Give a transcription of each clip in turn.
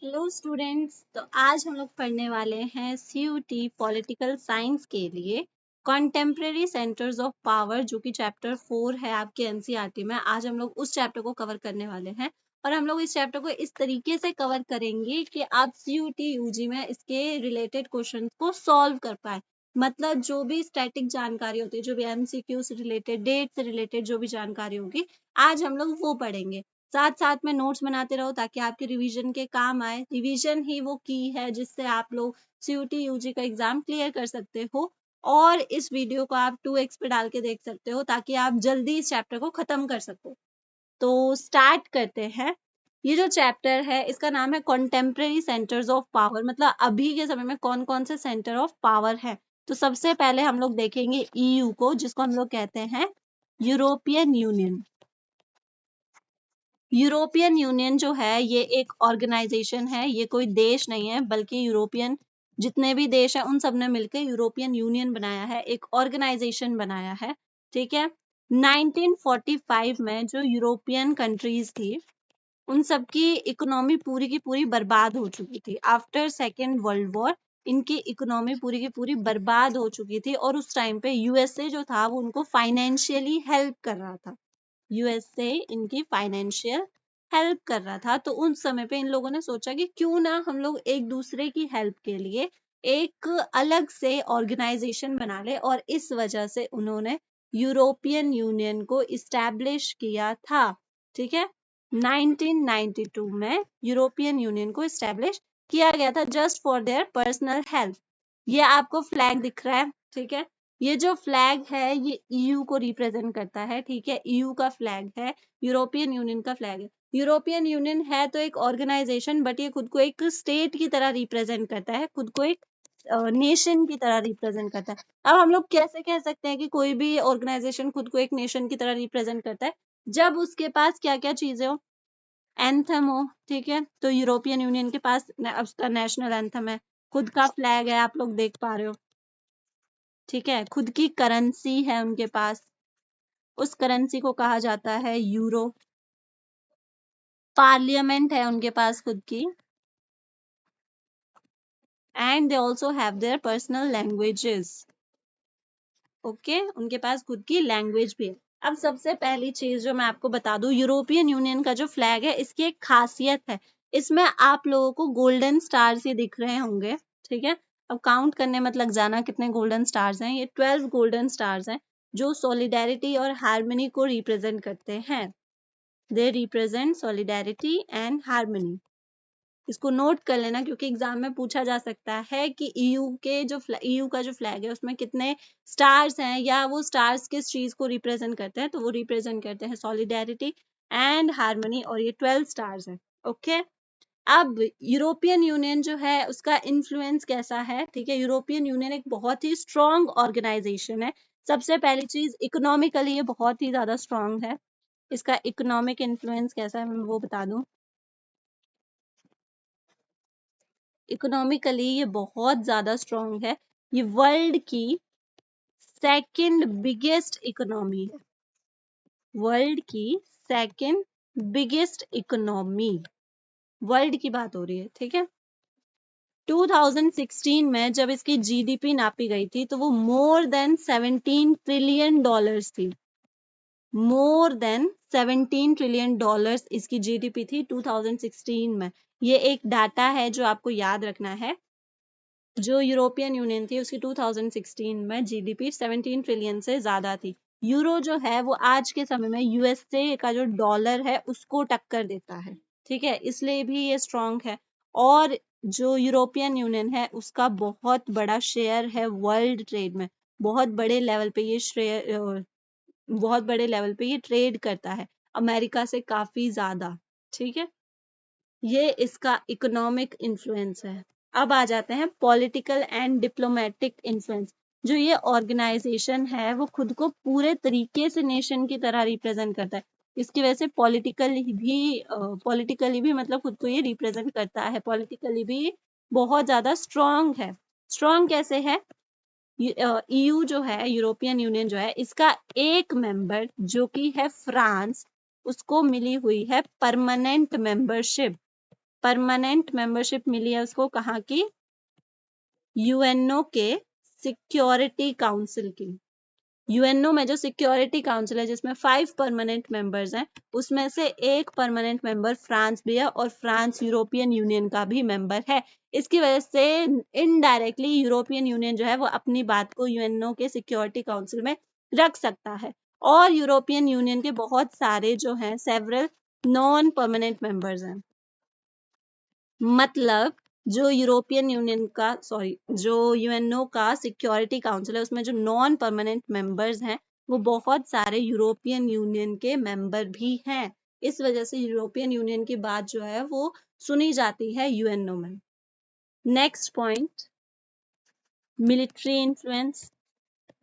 Hello students. तो आज हम लोग पढ़ने वाले हैं सीयूटी पॉलिटिकल साइंस के लिए कॉन्टेम्परेरी सेंटर्स ऑफ पावर, जो कि चैप्टर 4 है आपके एनसीईआरटी में। आज हम लोग उस चैप्टर को कवर करने वाले हैं और हम लोग इस चैप्टर को इस तरीके से कवर करेंगे कि आप सीयूटी यूजी में इसके रिलेटेड क्वेश्चन को सॉल्व कर पाए। मतलब जो भी स्टैटिक जानकारी होती है, जो भी एमसीक्यू से रिलेटेड, डेट से रिलेटेड जो भी जानकारी होगी, आज हम लोग वो पढ़ेंगे। साथ साथ में नोट्स बनाते रहो ताकि आपके रिवीजन के काम आए। रिवीजन ही वो की है जिससे आप लोग सीयूटी यूजी का एग्जाम क्लियर कर सकते हो। और इस वीडियो को आप 2x पे डाल के देख सकते हो ताकि आप जल्दी इस चैप्टर को खत्म कर सको। तो स्टार्ट करते हैं। ये जो चैप्टर है इसका नाम है कॉन्टेम्परेरी सेंटर्स ऑफ पावर, मतलब अभी के समय में कौन कौन से सेंटर ऑफ पावर है। तो सबसे पहले हम लोग देखेंगे ईयू को, जिसको हम लोग कहते हैं यूरोपियन यूनियन। यूरोपियन यूनियन जो है ये एक ऑर्गेनाइजेशन है, ये कोई देश नहीं है, बल्कि यूरोपियन जितने भी देश हैं उन सब ने मिलकर यूरोपियन यूनियन बनाया है, एक ऑर्गेनाइजेशन बनाया है। ठीक है। 1945 में जो यूरोपियन कंट्रीज थी उन सबकी इकोनॉमी पूरी की पूरी बर्बाद हो चुकी थी। आफ्टर सेकेंड वर्ल्ड वॉर इनकी इकोनॉमी पूरी की पूरी बर्बाद हो चुकी थी और उस टाइम पे यूएसए जो था वो उनको फाइनेंशियली हेल्प कर रहा था। यूएसए इनकी फाइनेंशियल हेल्प कर रहा था। तो उन समय पे इन लोगों ने सोचा कि क्यों ना हम लोग एक दूसरे की हेल्प के लिए एक अलग से ऑर्गेनाइजेशन बना ले, और इस वजह से उन्होंने यूरोपियन यूनियन को इस्टेब्लिश किया था। ठीक है। 1992 में यूरोपियन यूनियन को इस्टेब्लिश किया गया था just for their personal help. ये आपको फ्लैग दिख रहा है। ठीक है। ये जो फ्लैग है ये ईयू को रिप्रेजेंट करता है। ठीक है। ईयू का फ्लैग है, यूरोपियन यूनियन का फ्लैग है। यूरोपियन यूनियन है तो एक ऑर्गेनाइजेशन, बट ये खुद को एक स्टेट की तरह रिप्रेजेंट करता है, खुद को एक नेशन की तरह रिप्रेजेंट करता है। अब हम लोग कैसे कह सकते हैं कि कोई भी ऑर्गेनाइजेशन खुद को एक नेशन की तरह रिप्रेजेंट करता है? जब उसके पास क्या क्या चीजें हो, एंथम हो। ठीक है। तो यूरोपियन यूनियन के पास उसका नेशनल एंथम है, खुद का फ्लैग है, आप लोग देख पा रहे हो। ठीक है। खुद की करेंसी है उनके पास, उस करेंसी को कहा जाता है यूरो। पार्लियामेंट है उनके पास खुद की, and they also have their personal languages. Okay, उनके पास खुद की लैंग्वेज भी है। अब सबसे पहली चीज जो मैं आपको बता दूं, यूरोपियन यूनियन का जो फ्लैग है इसकी एक खासियत है, इसमें आप लोगों को गोल्डन स्टार्स ये दिख रहे होंगे। ठीक है। अब काउंट करने मत लग जाना कितने गोल्डन स्टार्स हैं। ये 12 गोल्डन स्टार्स हैं जो सॉलिडेरिटी और हार्मनी को रिप्रेजेंट करते हैं। They represent solidarity and harmony. इसको नोट कर लेना क्योंकि एग्जाम में पूछा जा सकता है कि ईयू के जो ईयू का जो फ्लैग है उसमें कितने स्टार्स हैं, या वो स्टार्स किस चीज को रिप्रेजेंट करते हैं। तो वो रिप्रेजेंट करते हैं सॉलिडेरिटी एंड हार्मनी, और ये 12 स्टार्स हैं। ओके। अब यूरोपियन यूनियन जो है उसका इन्फ्लुएंस कैसा है? ठीक है। यूरोपियन यूनियन एक बहुत ही स्ट्रॉन्ग ऑर्गेनाइजेशन है। सबसे पहली चीज, इकोनॉमिकली ये बहुत ही ज्यादा स्ट्रॉन्ग है। इसका इकोनॉमिक इन्फ्लुएंस कैसा है मैं वो बता दूं। इकोनॉमिकली ये बहुत ज्यादा स्ट्रॉन्ग है। ये वर्ल्ड की सेकंड बिगेस्ट इकोनॉमी है, वर्ल्ड की सेकंड बिगेस्ट इकोनॉमी, वर्ल्ड की बात हो रही है। ठीक है। 2016 में जब इसकी जीडीपी नापी गई थी तो वो मोर देन 17 ट्रिलियन डॉलर्स थी। मोर देन 17 ट्रिलियन डॉलर्स इसकी जीडीपी थी 2016 में। ये एक डाटा है जो आपको याद रखना है। जो यूरोपियन यूनियन थी उसकी 2016 में जीडीपी 17 ट्रिलियन से ज्यादा थी। यूरो जो है वो आज के समय में यूएसए का जो डॉलर है उसको टक्कर देता है। ठीक है। इसलिए भी ये स्ट्रॉन्ग है। और जो यूरोपियन यूनियन है उसका बहुत बड़ा शेयर है वर्ल्ड ट्रेड में। बहुत बड़े लेवल पे ये शेयर, बहुत बड़े लेवल पे ये ट्रेड करता है अमेरिका से काफी ज्यादा। ठीक है। ये इसका इकोनॉमिक इन्फ्लुएंस है। अब आ जाते हैं पॉलिटिकल एंड डिप्लोमेटिक इन्फ्लुएंस। जो ये ऑर्गेनाइजेशन है वो खुद को पूरे तरीके से नेशन की तरह रिप्रेजेंट करता है। इसकी वजह से पॉलिटिकली भी मतलब खुद को ये रिप्रेजेंट करता है, पॉलिटिकली भी बहुत ज्यादा स्ट्रॉन्ग है। स्ट्रॉन्ग कैसे है? ईयू जो है, यूरोपियन यूनियन जो है, इसका एक मेंबर जो कि है फ्रांस, उसको मिली हुई है परमानेंट मेंबरशिप। परमानेंट मेंबरशिप मिली है उसको कहाँ की? यूएनओ के सिक्योरिटी काउंसिल की। यूएनओ में जो सिक्योरिटी काउंसिल है जिसमें 5 परमानेंट मेंबर्स हैं, उसमें से एक परमानेंट मेंबर फ्रांस भी है और फ्रांस यूरोपियन यूनियन का भी मेंबर है। इसकी वजह से इनडायरेक्टली यूरोपियन यूनियन जो है वो अपनी बात को यूएनओ के सिक्योरिटी काउंसिल में रख सकता है। और यूरोपियन यूनियन के बहुत सारे जो हैं सेवरल नॉन परमानेंट मेंबर्स हैं। मतलब जो यूरोपियन यूनियन का जो यूएनओ का सिक्योरिटी काउंसिल है उसमें जो नॉन परमानेंट मेंबर्स हैं वो बहुत सारे यूरोपियन यूनियन के मेंबर भी हैं। इस वजह से यूरोपियन यूनियन की बात जो है वो सुनी जाती है यूएनओ में। Next point, military influence.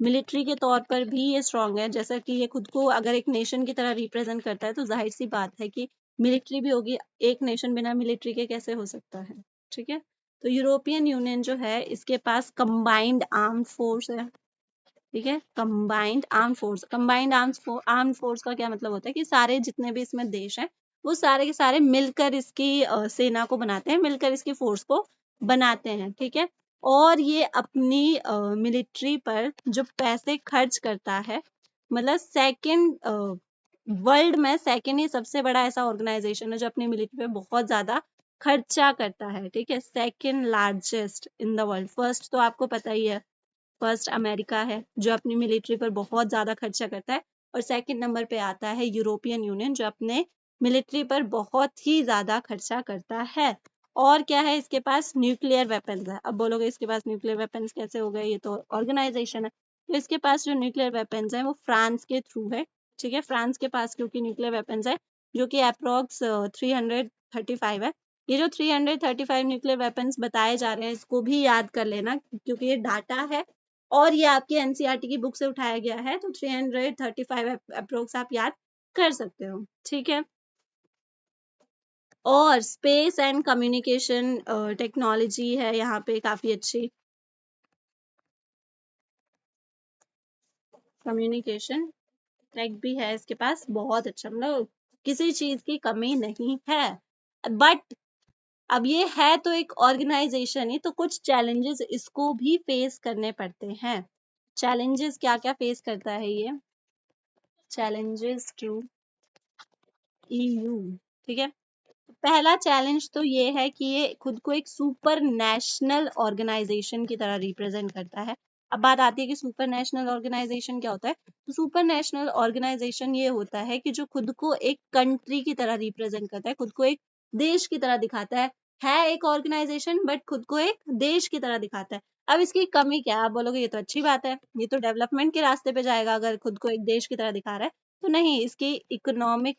Military के तौर पर भी ये स्ट्रांग है, जैसा कि ये खुद को अगर एक नेशन की तरह रिप्रेजेंट करता है तो जाहिर सी बात है कि मिलिट्री भी होगी। एक नेशन बिना मिलिट्री के कैसे हो सकता है? ठीक है, तो यूरोपियन यूनियन जो है इसके पास कंबाइंड आर्म्ड फोर्स है। ठीक है, combined arm force. Combined arm force का क्या मतलब होता है कि सारे जितने भी इसमें देश हैं वो सारे के सारे मिलकर इसकी सेना को बनाते हैं, मिलकर इसकी फोर्स को बनाते हैं। ठीक है, और ये अपनी मिलिट्री पर जो पैसे खर्च करता है, मतलब सेकंड वर्ल्ड में सेकंड ही सबसे बड़ा ऐसा ऑर्गेनाइजेशन है जो अपनी मिलिट्री पे बहुत ज्यादा खर्चा करता है। ठीक है, second largest in the world. First तो आपको पता ही है, फर्स्ट अमेरिका है जो अपनी मिलिट्री पर बहुत ज्यादा खर्चा करता है, और सेकंड नंबर पे आता है यूरोपियन यूनियन जो अपने मिलिट्री पर बहुत ही ज्यादा खर्चा करता है। और क्या है, इसके पास न्यूक्लियर वेपन्स है। अब बोलोगे इसके पास न्यूक्लियर वेपन्स कैसे हो गए, ये तो ऑर्गेनाइजेशन है। तो इसके पास जो न्यूक्लियर वेपन्स है वो फ्रांस के थ्रू है। ठीक है, फ्रांस के पास क्योंकि न्यूक्लियर वेपन्स है जो कि अप्रोक्स 335 है। ये जो 335 न्यूक्लियर वेपन्स बताए जा रहे हैं इसको भी याद कर लेना क्योंकि ये डाटा है और ये आपकी एनसीईआरटी की बुक से उठाया गया है, तो 335 अप्रोक्स आप याद कर सकते हो। ठीक है, और स्पेस एंड कम्युनिकेशन टेक्नोलॉजी है यहाँ पे काफी अच्छी। कम्युनिकेशन टेक भी है इसके पास बहुत अच्छा, मतलब किसी चीज की कमी नहीं है। बट अब ये है तो एक ऑर्गेनाइजेशन ही, तो कुछ चैलेंजेस इसको भी फेस करने पड़ते हैं। चैलेंजेस क्या क्या फेस करता है ये? Challenges to EU. ठीक है, पहला चैलेंज तो ये है कि ये खुद को एक सुपर नेशनल ऑर्गेनाइजेशन की तरह रिप्रेजेंट करता है। अब बात आती है कि सुपर नेशनल ऑर्गेनाइजेशन क्या होता है, तो सुपर नेशनल ऑर्गेनाइजेशन ये होता है कि जो खुद को एक कंट्री की तरह रिप्रेजेंट करता है, खुद को एक देश की तरह दिखाता है एक ऑर्गेनाइजेशन बट खुद को एक देश की तरह दिखाता है। अब इसकी कमी क्या है? आप बोलोगे ये तो अच्छी बात है, ये तो डेवलपमेंट के रास्ते पे जाएगा अगर खुद को एक देश की तरह दिखा रहा है। तो नहीं, इसकी इकोनॉमिक,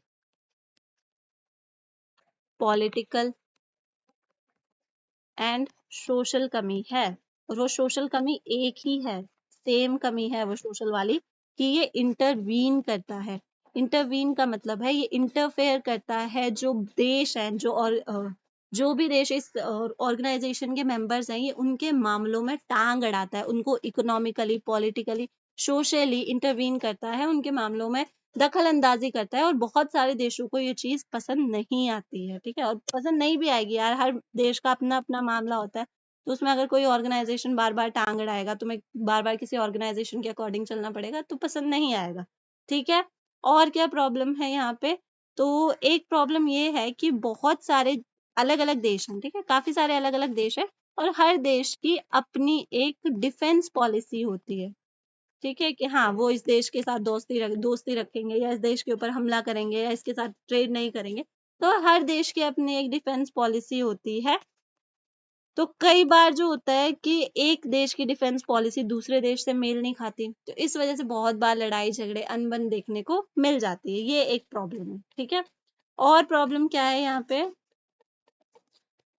पॉलिटिकल एंड सोशल कमी है। और वो सोशल कमी एक ही है, सेम कमी है वो सोशल वाली, कि ये इंटरवीन करता है। इंटरवीन का मतलब है ये इंटरफेयर करता है जो देश हैं, जो भी देश इस ऑर्गेनाइजेशन के मेंबर्स हैं, ये उनके मामलों में टांग अड़ाता है, उनको इकोनॉमिकली, पॉलिटिकली, सोशली इंटरवीन करता है, उनके मामलों में दखल अंदाजी करता है। और बहुत सारे देशों को ये चीज पसंद नहीं आती है। ठीक है, और पसंद नहीं भी आएगी यार, हर देश का अपना अपना मामला होता है। तो उसमें अगर कोई ऑर्गेनाइजेशन बार बार टांग अड़ाएगा, तुम्हें बार बार किसी ऑर्गेनाइजेशन के अकॉर्डिंग चलना पड़ेगा, तो पसंद नहीं आएगा। ठीक है, और क्या प्रॉब्लम है यहाँ पे? तो एक प्रॉब्लम ये है कि बहुत सारे अलग अलग देश हैं। ठीक है, काफी सारे अलग अलग देश है और हर देश की अपनी एक डिफेंस पॉलिसी होती है। ठीक है, कि हाँ वो इस देश के साथ दोस्ती रखेंगे या इस देश के ऊपर हमला करेंगे या इसके साथ ट्रेड नहीं करेंगे। तो हर देश की अपनी एक डिफेंस पॉलिसी होती है। तो कई बार जो होता है कि एक देश की डिफेंस पॉलिसी दूसरे देश से मेल नहीं खाती, तो इस वजह से बहुत बार लड़ाई झगड़े अनबन देखने को मिल जाती है। ये एक प्रॉब्लम है। ठीक है, और प्रॉब्लम क्या है यहाँ पे?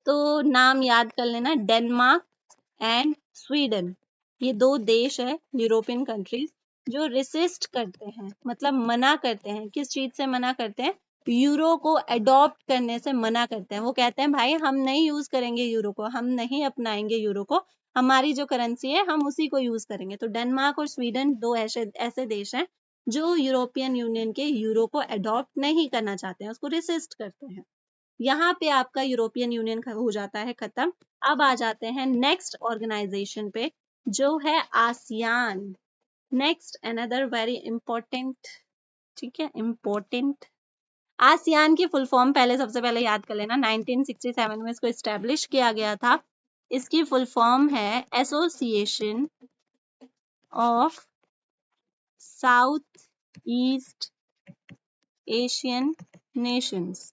तो नाम याद कर लेना, डेनमार्क एंड स्वीडन। ये दो देश है यूरोपियन कंट्रीज जो रेसिस्ट करते हैं, मतलब मना करते हैं। किस चीज से मना करते हैं? यूरो को अडॉप्ट करने से मना करते हैं। वो कहते हैं भाई हम नहीं यूज करेंगे यूरो को, हम नहीं अपनाएंगे यूरो को, हमारी जो करेंसी है हम उसी को यूज करेंगे। तो डेनमार्क और स्वीडन दो ऐसे ऐसे देश हैं जो यूरोपियन यूनियन के यूरो को अडॉप्ट नहीं करना चाहते हैं, उसको रेसिस्ट करते हैं। यहाँ पे आपका यूरोपियन यूनियन हो जाता है खत्म। अब आ जाते हैं नेक्स्ट ऑर्गेनाइजेशन पे, जो है ASEAN. Next another very important, ठीक है, इम्पोर्टेंट। आसियान की फुल फॉर्म पहले सबसे पहले याद कर लेना, 1967 में इसको इस्टेब्लिश किया गया था। इसकी फुल फॉर्म है association of south east Asian Nations.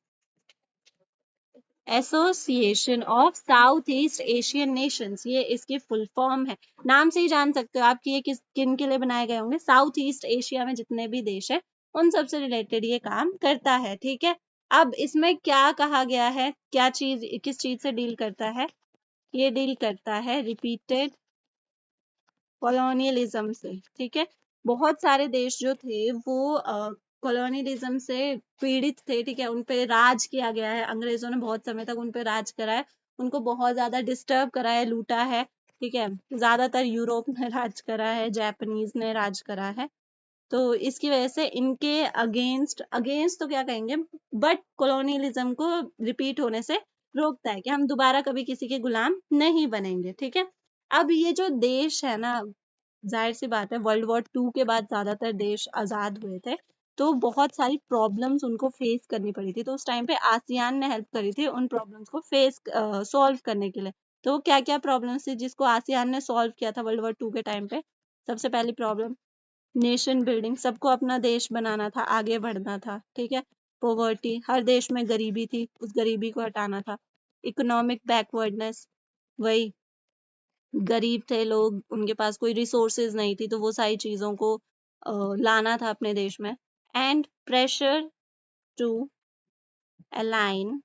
Association of south east Asian Nations, ये इसकी फुल फॉर्म है। नाम से ही जान सकते हो आप कि ये किन के लिए बनाए गए होंगे। साउथ ईस्ट एशिया में जितने भी देश है उन सब से रिलेटेड ये काम करता है, ठीक है। अब इसमें क्या कहा गया है, क्या चीज किस चीज से डील करता है, ये डील करता है रिपीटेड कॉलोनियलिज्म से, ठीक है। बहुत सारे देश जो थे वो कॉलोनियलिज्म से पीड़ित थे, ठीक है। उन पे राज किया गया है, अंग्रेजों ने बहुत समय तक उन पे राज करा है, उनको बहुत ज्यादा डिस्टर्ब करा है, लूटा है, ठीक है। ज्यादातर यूरोप ने राज करा है, जापानीज ने राज करा है। तो इसकी वजह से इनके अगेंस्ट, अगेंस्ट तो क्या कहेंगे, बट कॉलोनियलिज्म को रिपीट होने से रोकता है कि हम दोबारा कभी किसी के गुलाम नहीं बनेंगे, ठीक है। अब ये जो देश है ना, जाहिर सी बात है वर्ल्ड वॉर टू के बाद ज्यादातर देश आजाद हुए थे, तो बहुत सारी प्रॉब्लम्स उनको फेस करनी पड़ी थी। तो उस टाइम पे आसियान ने हेल्प करी थी उन प्रॉब्लम्स को फेस सॉल्व करने के लिए। तो क्या क्या प्रॉब्लम्स थी जिसको आसियान ने सॉल्व किया था वर्ल्ड वॉर टू के टाइम पे? सबसे पहली प्रॉब्लम नेशन बिल्डिंग, सबको अपना देश बनाना था, आगे बढ़ना था, ठीक है। पॉवर्टी, हर देश में गरीबी थी, उस गरीबी को हटाना था। इकोनॉमिक बैकवर्डनेस, वही गरीब थे लोग, उनके पास कोई रिसोर्सेज नहीं थी, तो वो सारी चीजों को लाना था अपने देश में। And pressure to align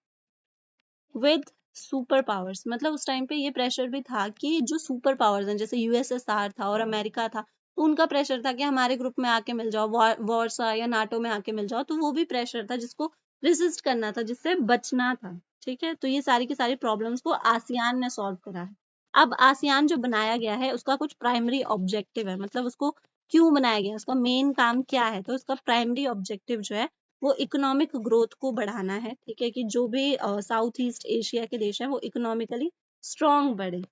with superpowers, मतलब उस टाइम पे ये प्रेशर भी था कि जो सुपर पावर्स हैं, जैसे यूएसएसआर था और अमेरिका था, तो उनका प्रेशर था कि हमारे ग्रुप में आके मिल जाओ, वॉर्सा या नाटो में आके मिल जाओ। तो वो भी प्रेशर था जिसको रेसिस्ट करना था, जिससे बचना था, ठीक है। तो ये सारी की सारी प्रॉब्लम्स को आसियान ने सॉल्व करा है। अब आसियान जो बनाया गया है उसका कुछ प्राइमरी ऑब्जेक्टिव है, मतलब उसको क्यों बनाया गया, उसका मेन काम क्या है। तो उसका प्राइमरी ऑब्जेक्टिव जो है वो इकोनॉमिक ग्रोथ को बढ़ाना है, ठीक है, कि जो भी साउथ ईस्ट एशिया के देश हैं वो इकोनॉमिकली स्ट्रांग बढ़े,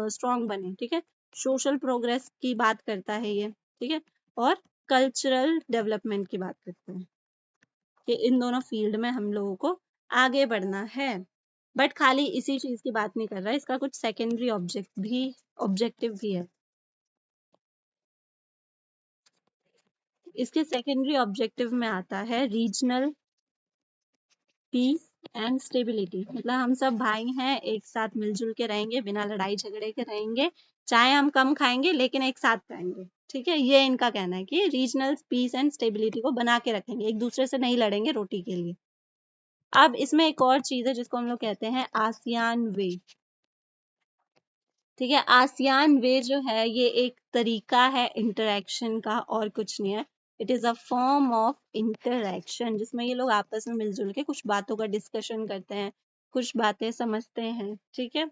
स्ट्रांग बने, ठीक है। सोशल प्रोग्रेस की बात करता है ये, ठीक है। और कल्चरल डेवलपमेंट की बात करते हैं कि इन दोनों फील्ड में हम लोगों को आगे बढ़ना है। बट खाली इसी चीज की बात नहीं कर रहा है, इसका कुछ सेकेंडरी ऑब्जेक्टिव भी है। इसके सेकेंडरी ऑब्जेक्टिव में आता है रीजनल पीस एंड स्टेबिलिटी, मतलब हम सब भाई हैं, एक साथ मिलजुल के रहेंगे, बिना लड़ाई झगड़े के रहेंगे, चाहे हम कम खाएंगे लेकिन एक साथ रहेंगे, ठीक है। ये इनका कहना है कि रीजनल पीस एंड स्टेबिलिटी को बना के रखेंगे, एक दूसरे से नहीं लड़ेंगे रोटी के लिए। अब इसमें एक और चीज है जिसको हम लोग कहते हैं आसियान वे, ठीक है। आसियान वे जो है ये एक तरीका है इंटरेक्शन का, और कुछ नहीं है। It is a form of interaction जिसमें ये लोग आपस में मिलजुल के कुछ बातों का डिस्कशन करते हैं, कुछ बातें समझते हैं, ठीक है।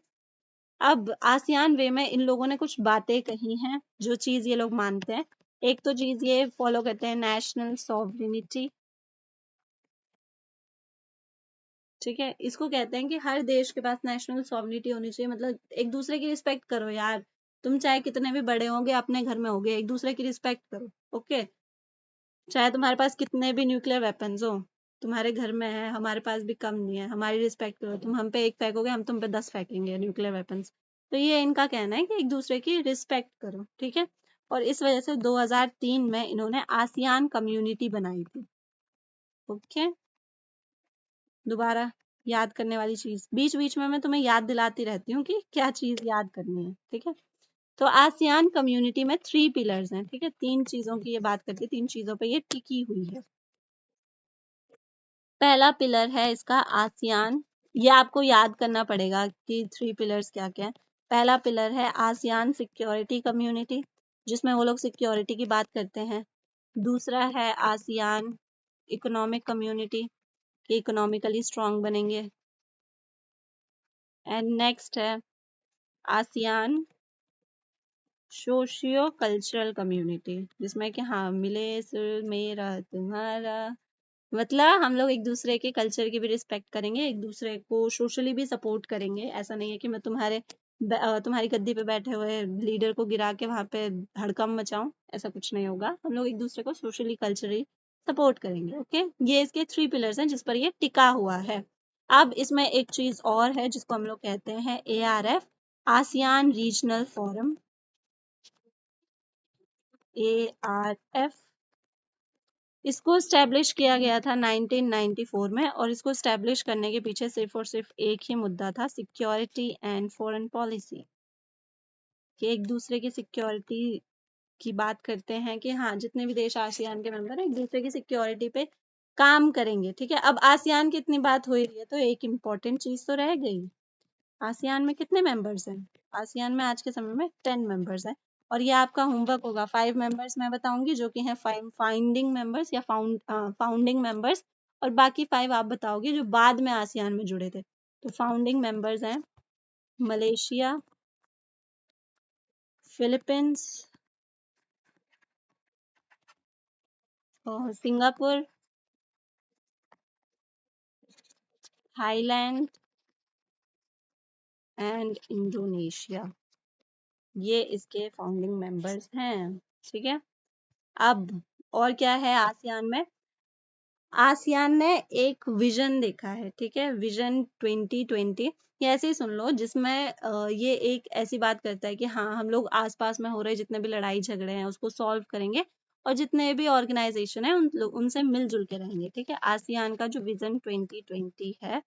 अब आसियान वे में इन लोगों ने कुछ बातें कही हैं, जो चीज ये लोग मानते हैं। एक तो चीज ये फॉलो करते हैं नेशनल सॉवरेनिटी, ठीक है। इसको कहते हैं कि हर देश के पास नेशनल सॉवरेनिटी होनी चाहिए, मतलब एक दूसरे की रिस्पेक्ट करो यार। तुम चाहे कितने भी बड़े होंगे, अपने घर में होगे, एक दूसरे की रिस्पेक्ट करो, ओके। चाहे तुम्हारे पास कितने भी न्यूक्लियर वेपन्स हो, तुम्हारे घर में है, हमारे पास भी कम नहीं है, हमारी रिस्पेक्ट करो। तुम हम पे एक फेंकोगे, हम तुम पे 10 फेंकेंगे न्यूक्लियर वेपन्स। तो ये इनका कहना है कि एक दूसरे की रिस्पेक्ट करो, ठीक है। और इस वजह से 2003 में इन्होंने आसियान कम्युनिटी बनाई थी, ओके। दोबारा याद करने वाली चीज, बीच बीच में मैं तुम्हें याद दिलाती रहती हूँ कि क्या चीज याद करनी है, ठीक है। तो आसियान कम्युनिटी में 3 पिलर्स हैं, ठीक है। 3 चीजों की ये बात करती है, 3 चीजों पे ये टिकी हुई है। पहला पिलर है इसका आसियान, ये आपको याद करना पड़ेगा कि 3 पिलर्स क्या क्या है। पहला पिलर है आसियान सिक्योरिटी कम्युनिटी, जिसमें वो लोग सिक्योरिटी की बात करते हैं। दूसरा है आसियान इकोनॉमिक कम्युनिटी, कि इकोनॉमिकली स्ट्रांग बनेंगे। एंड नेक्स्ट है आसियान सोशियो कल्चरल कम्युनिटी, जिसमें कि हाँ मिले सुर मेरा तुम्हारा, मतलब हम लोग एक दूसरे के कल्चर की भी रिस्पेक्ट करेंगे, एक दूसरे को सोशली भी सपोर्ट करेंगे। ऐसा नहीं है कि मैं तुम्हारी गद्दी पे बैठे हुए लीडर को गिरा के वहां पे हड़कंप मचाऊं, ऐसा कुछ नहीं होगा। हम लोग एक दूसरे को सोशली कल्चरली सपोर्ट करेंगे। ओके, ये इसके 3 पिलर्स हैं जिस पर ये टिका हुआ है। अब इसमें एक चीज और है जिसको हम लोग कहते हैं ARF, ASEAN regional forum. ARF, इसको स्टैब्लिश किया गया था 1994 में, और इसको स्टैब्लिश करने के पीछे सिर्फ और सिर्फ एक ही मुद्दा था, सिक्योरिटी एंड फॉरेन पॉलिसी। कि एक दूसरे की सिक्योरिटी की बात करते हैं कि हाँ, जितने भी देश आसियान के मेंबर हैं एक दूसरे की सिक्योरिटी पे काम करेंगे। ठीक है, अब आसियान की इतनी बात हो रही है तो एक इम्पोर्टेंट चीज तो रह गई, आसियान में कितने मेंबर्स हैं? आसियान में आज के समय में 10 मेंबर्स हैं, और ये आपका होमवर्क होगा। 5 मेंबर्स मैं बताऊंगी जो कि हैं फाउंडिंग मेंबर्स या फाउंडिंग मेंबर्स, और बाकी 5 आप बताओगे जो बाद में आसियान में जुड़े थे। तो फाउंडिंग मेंबर्स हैं Malaysia, Philippines, Singapore, Thailand and Indonesia. ये इसके फाउंडिंग मेंबर्स हैं। ठीक है, अब और क्या है आसियान में? आसियान ने एक विजन देखा है, ठीक है, विजन 2020, ये ऐसे ही सुन लो, जिसमें ये एक ऐसी बात करता है कि हाँ, हम लोग आसपास में हो रहे जितने भी लड़ाई झगड़े हैं उसको सॉल्व करेंगे, और जितने भी ऑर्गेनाइजेशन है उनसे मिलजुल के रहेंगे। ठीक है, आसियान का जो विजन 2020 है,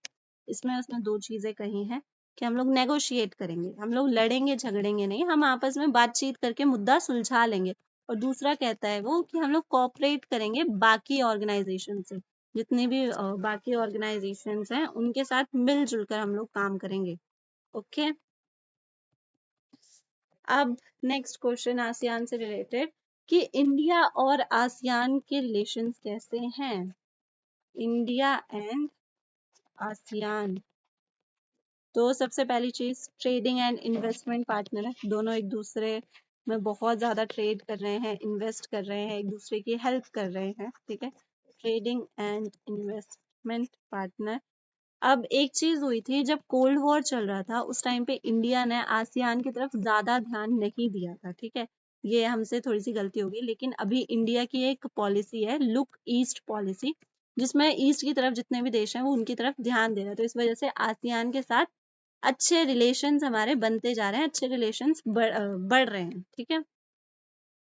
इसमें उसने 2 चीजें कही हैं कि हम लोग नेगोशिएट करेंगे, हम लोग लड़ेंगे झगड़ेंगे नहीं, हम आपस में बातचीत करके मुद्दा सुलझा लेंगे। और दूसरा कहता है वो कि हम लोग कोऑपरेट करेंगे बाकी ऑर्गेनाइजेशन से, जितनी भी बाकी ऑर्गेनाइजेशंस हैं उनके साथ मिलजुल कर हम लोग काम करेंगे। ओके, अब नेक्स्ट क्वेश्चन आसियान से रिलेटेड, कि इंडिया और आसियान के रिलेशंस कैसे हैं? इंडिया एंड आसियान, तो सबसे पहली चीज, ट्रेडिंग एंड इन्वेस्टमेंट पार्टनर है, दोनों एक दूसरे में बहुत ज्यादा ट्रेड कर रहे हैं, इन्वेस्ट कर रहे हैं, एक दूसरे की हेल्प कर रहे हैं। ठीक है, ट्रेडिंग एंड इन्वेस्टमेंट पार्टनर। अब एक चीज हुई थी, जब कोल्ड वॉर चल रहा था उस टाइम पे इंडिया ने आसियान की तरफ ज्यादा ध्यान नहीं दिया था। ठीक है, ये हमसे थोड़ी सी गलती होगी, लेकिन अभी इंडिया की एक पॉलिसी है, लुक ईस्ट पॉलिसी, जिसमें ईस्ट की तरफ जितने भी देश हैं वो उनकी तरफ ध्यान दे रहे हैं। तो इस वजह से आसियान के साथ अच्छे रिलेशंस हमारे बनते जा रहे हैं, अच्छे रिलेशंस बढ़ रहे हैं। ठीक है,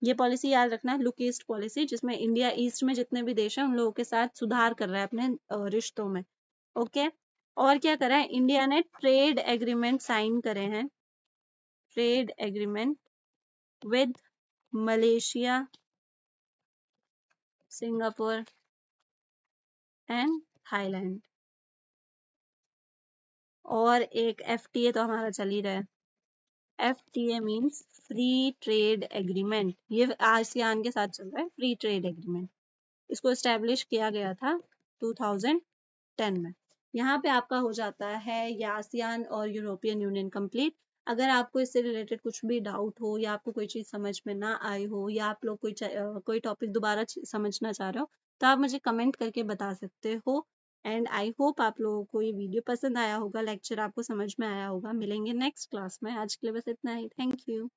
ये पॉलिसी याद रखना, लुक ईस्ट पॉलिसी, जिसमें इंडिया ईस्ट में जितने भी देश हैं उन लोगों के साथ सुधार कर रहा है अपने रिश्तों में। ओके, और क्या करा है इंडिया ने? ट्रेड एग्रीमेंट साइन करे हैं, trade agreement with Malaysia, Singapore and Thailand, और एक FTA तो हमारा चल ही रहा है। FTA means free trade agreement, ये आसियान के साथ चल रहा है, फ्री ट्रेड एग्रीमेंट। इसको एस्टेब्लिश किया गया था 2010 में। यहाँ पे आपका हो जाता है ये आसियान और यूरोपियन यूनियन कंप्लीट। अगर आपको इससे रिलेटेड कुछ भी डाउट हो, या आपको कोई चीज़ समझ में ना आई हो, या आप लोग कोई टॉपिक दोबारा समझना चाह रहे हो, तो आप मुझे कमेंट करके बता सकते हो। एंड आई होप आप लोगों को ये वीडियो पसंद आया होगा, लेक्चर आपको समझ में आया होगा। मिलेंगे नेक्स्ट क्लास में, आज के लिए बस इतना ही। Thank you.